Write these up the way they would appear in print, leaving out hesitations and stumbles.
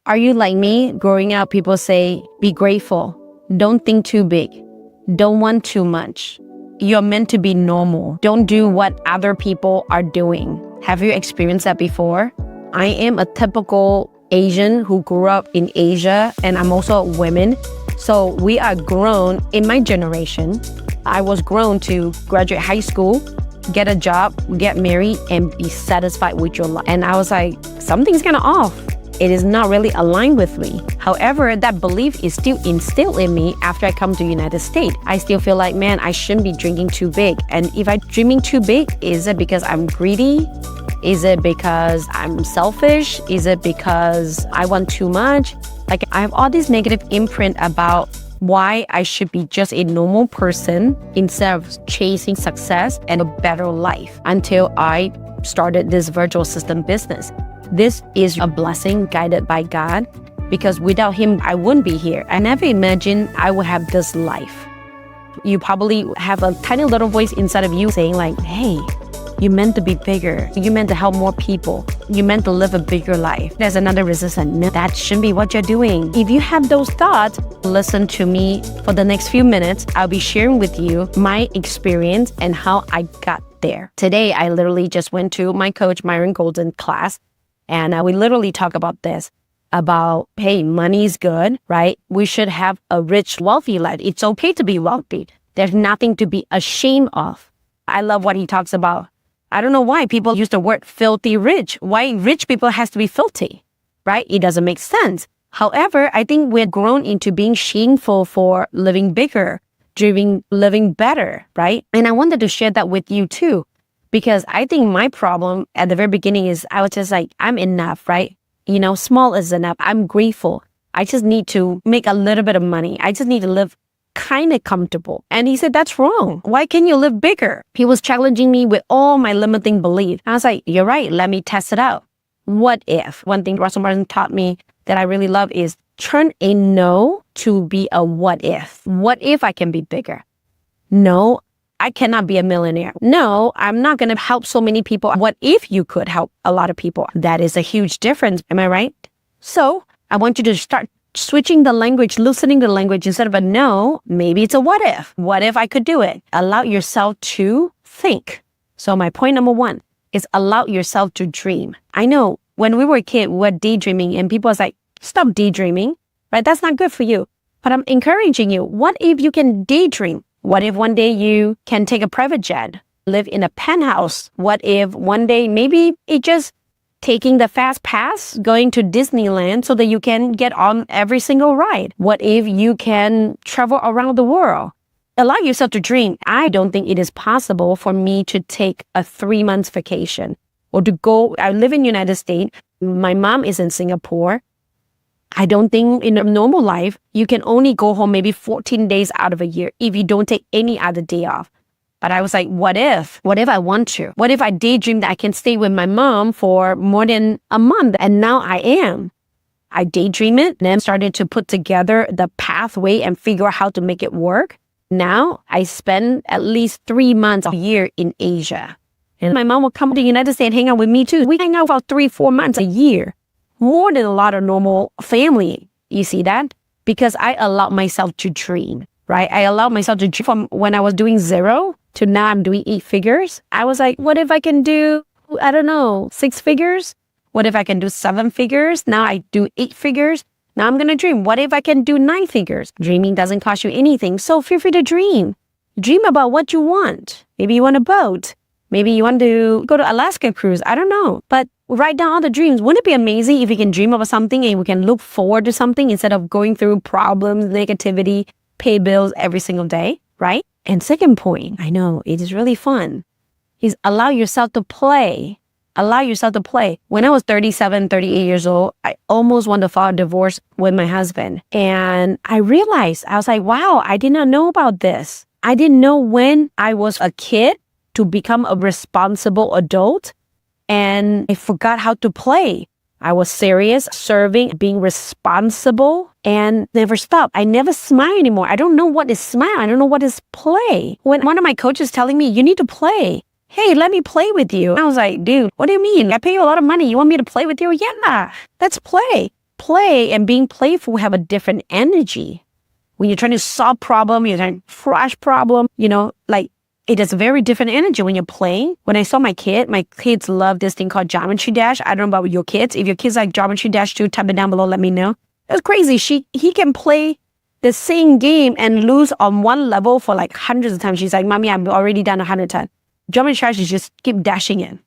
Are you like me? Growing up, people say, be grateful. Don't think too big. Don't want too much. You're meant to be normal. Don't do what other people are doing. Have you experienced that before? I am a typical Asian who grew up in Asia, and I'm also a woman. So we are grown in my generation. I was grown to graduate high school, get a job, get married, and be satisfied with your life. And I was like, something's kind of off. It is not really aligned with me. However, that belief is still instilled in me after I come to the United States. I still feel like, man, I shouldn't be drinking too big. And if I'm dreaming too big, is it because I'm greedy? Is it because I'm selfish? Is it because I want too much? Like, I have all this negative imprint about why I should be just a normal person instead of chasing success and a better life until I started this virtual assistant business. This is a blessing guided by God, because without Him, I wouldn't be here. I never imagined I would have this life. You probably have a tiny little voice inside of you saying like, hey, you're meant to be bigger. You're meant to help more people. You're meant to live a bigger life. There's another resistance. No, that shouldn't be what you're doing. If you have those thoughts, listen to me for the next few minutes. I'll be sharing with you my experience and how I got there. Today, I literally just went to my coach, Myron Golden's class, and we literally talk about this, about, hey, money is good, right? We should have a rich, wealthy life. It's okay to be wealthy. There's nothing to be ashamed of. I love what he talks about. I don't know why people use the word filthy rich. Why rich people has to be filthy, right? It doesn't make sense. However, I think we're grown into being shameful for living bigger, living better, right? And I wanted to share that with you too, because I think my problem at the very beginning is I was just like, I'm enough, right? You know, small is enough. I'm grateful. I just need to make a little bit of money. I just need to live kind of comfortable. And he said, that's wrong. Why can't you live bigger? He was challenging me with all my limiting beliefs. I was like, you're right. Let me test it out. What if? One thing Russell Martin taught me that I really love is turn a no to be a what if. What if I can be bigger? No, I cannot be a millionaire. No, I'm not going to help so many people. What if you could help a lot of people? That is a huge difference. Am I right? So I want you to start switching the language, loosening the language. Instead of a no, maybe it's a what if. What if I could do it? Allow yourself to think. So my point number one is allow yourself to dream. I know when we were a kid, we were daydreaming and people was like, stop daydreaming, right? That's not good for you. But I'm encouraging you. What if you can daydream? What if one day you can take a private jet, live in a penthouse? What if one day maybe it just taking the fast pass, going to Disneyland so that you can get on every single ride? What if you can travel around the world? Allow yourself to dream. I don't think it is possible for me to take a 3-month vacation or to go. I live in the United States. My mom is in Singapore. I don't think in a normal life, you can only go home maybe 14 days out of a year if you don't take any other day off. But I was like, what if? What if I want to? What if I daydream that I can stay with my mom for more than a month? And now I am. I daydream it, then started to put together the pathway and figure out how to make it work. Now I spend at least 3 months a year in Asia. And my mom will come to the United States and hang out with me too. We hang out for 3-4 months a year. More than a lot of normal family. You see that? Because I allowed myself to dream, right? I allowed myself to dream from when I was doing 0 to now I'm doing 8 figures. I was like, what if I can do, I don't know, 6 figures? What if I can do 7 figures? Now I do 8 figures. Now I'm going to dream. What if I can do 9 figures? Dreaming doesn't cost you anything. So feel free to dream. Dream about what you want. Maybe you want a boat. Maybe you want to go to Alaska cruise. I don't know. But write down all the dreams. Wouldn't it be amazing if we can dream about something and we can look forward to something instead of going through problems, negativity, pay bills every single day, right? And second point, I know it is really fun, is allow yourself to play. Allow yourself to play. When I was 37, 38 years old, I almost wanted to file a divorce with my husband. And I realized, I was like, wow, I did not know about this. I didn't know when I was a kid to become a responsible adult. And I forgot how to play. I was serious, serving, being responsible, and never stopped. I never smile anymore. I don't know what is smile. I don't know what is play. When one of my coaches telling me, you need to play. Hey, let me play with you. I was like, dude, what do you mean? I pay you a lot of money. You want me to play with you? Yeah, let's play. play and being playful have a different energy. When you're trying to solve problem, you're trying to crush problem, like it is a very different energy when you're playing. When I saw my kids love this thing called Geometry Dash. I don't know about your kids. If your kids like Geometry Dash too, type it down below, let me know. It's crazy. He can play the same game and lose on one level for like hundreds of times. She's like, Mommy, I've already done 100 times. Geometry Dash is just keep dashing in.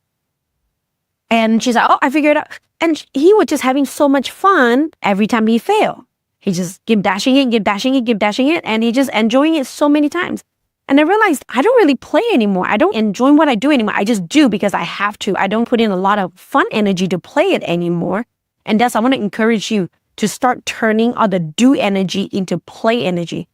And she's like, oh, I figured it out. And he was just having so much fun every time he failed. He just keep dashing it, and he just enjoying it so many times. And I realized I don't really play anymore. I don't enjoy what I do anymore. I just do because I have to. I don't put in a lot of fun energy to play it anymore. And I want to encourage you to start turning all the do energy into play energy.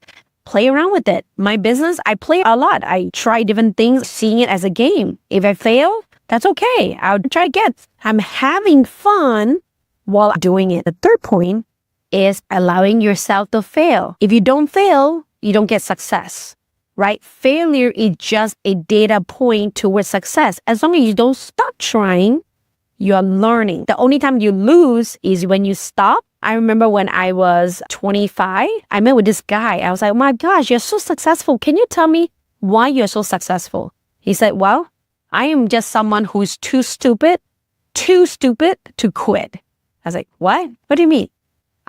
Play around with it. My business, I play a lot. I try different things, seeing it as a game. If I fail, that's okay. I'll try again. I'm having fun while doing it. The third point is allowing yourself to fail. If you don't fail, you don't get success, right? Failure is just a data point towards success. As long as you don't stop trying, you're learning. The only time you lose is when you stop. I remember when I was 25, I met with this guy. I was like, oh my gosh, you're so successful. Can you tell me why you're so successful? He said, well, I am just someone who's too stupid to quit. I was like, what? What do you mean?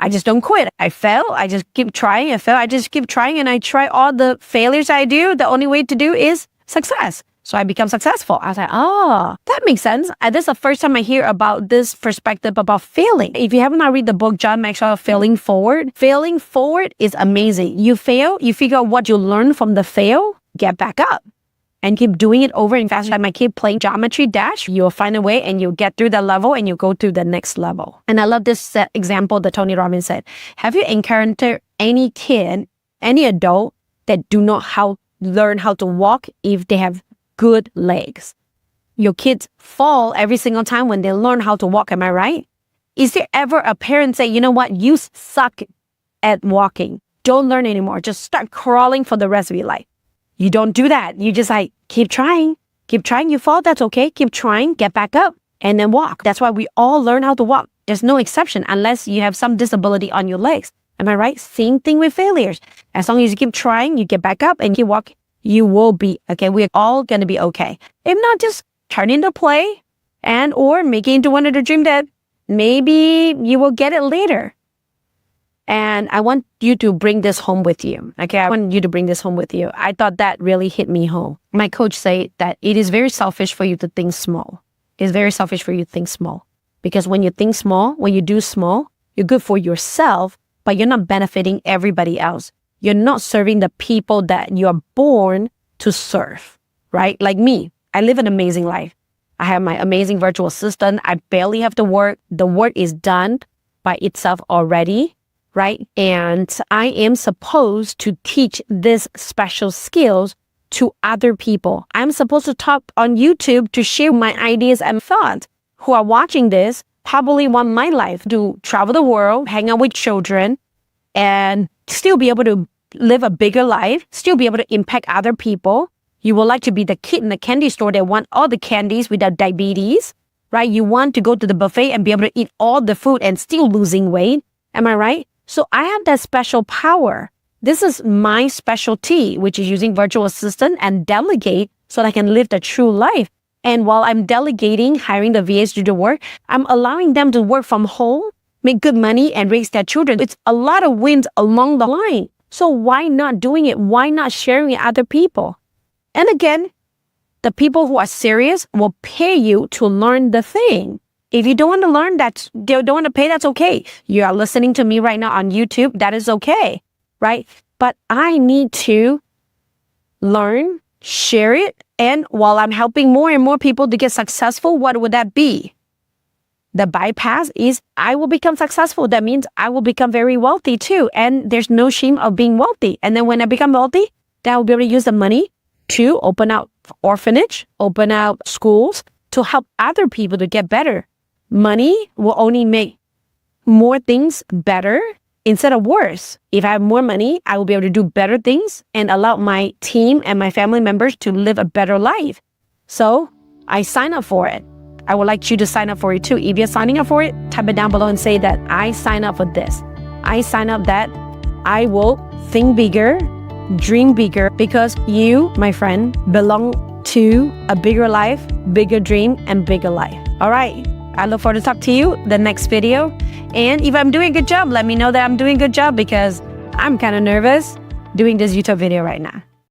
I just don't quit. I fail. I just keep trying. I fail. I just keep trying, and I try all the failures I do. The only way to do is success. So I become successful. I was like, oh, that makes sense. And this is the first time I hear about this perspective about failing. If you haven't read the book, John Maxwell, Failing Forward is amazing. You fail, you figure out what you learn from the fail, get back up. And keep doing it over and faster. Like my kid playing Geometry Dash, you'll find a way and you'll get through the level and you go to the next level. And I love this example that Tony Robbins said. Have you encountered any kid, any adult that do not learn how to walk if they have good legs? Your kids fall every single time when they learn how to walk, am I right? Is there ever a parent say, you know what, you suck at walking. Don't learn anymore. Just start crawling for the rest of your life. You don't do that. You just like, keep trying. You fall, that's okay. Keep trying, get back up, and then walk. That's why we all learn how to walk. There's no exception unless you have some disability on your legs. Am I right? Same thing with failures. As long as you keep trying, you get back up and keep walking, you will be okay. We're all going to be okay. If not, just turn into play or make it into one of the dream that maybe you will get it later. And I want you to bring this home with you. Okay, I want you to bring this home with you. I thought that really hit me home. My coach said that it is very selfish for you to think small. It's very selfish for you to think small. Because when you think small, when you do small, you're good for yourself, but you're not benefiting everybody else. You're not serving the people that you're born to serve, right? Like me, I live an amazing life. I have my amazing virtual assistant. I barely have to work. The work is done by itself already. Right? And I am supposed to teach this special skills to other people. I'm supposed to talk on YouTube to share my ideas and thoughts. Who are watching this probably want my life to travel the world, hang out with children, and still be able to live a bigger life, still be able to impact other people. You would like to be the kid in the candy store that want all the candies without diabetes, right? You want to go to the buffet and be able to eat all the food and still losing weight. Am I right? So I have that special power. This is my specialty, which is using virtual assistant and delegate so that I can live the true life. And while I'm delegating, hiring the VAs to do the work, I'm allowing them to work from home, make good money, and raise their children. It's a lot of wins along the line. So why not doing it? Why not sharing it with other people? And again, the people who are serious will pay you to learn the thing. If you don't want to learn that, they don't want to pay, that's okay. You are listening to me right now on YouTube, that is okay, right? But I need to learn, share it, and while I'm helping more and more people to get successful, what would that be? The bypass is I will become successful. That means I will become very wealthy too. And there's no shame of being wealthy. And then when I become wealthy, then I'll be able to use the money to open up orphanage, open up schools to help other people to get better. Money will only make more things better instead of worse. If I have more money, I will be able to do better things and allow my team and my family members to live a better life. So I sign up for it. I would like you to sign up for it too. If you're signing up for it, type it down below and say that I sign up for this. I sign up that I will think bigger, dream bigger, because you, my friend, belong to a bigger life, bigger dream, and bigger life. All right. I look forward to talk to you the next video. And if I'm doing a good job, let me know that I'm doing a good job, because I'm kind of nervous doing this YouTube video right now.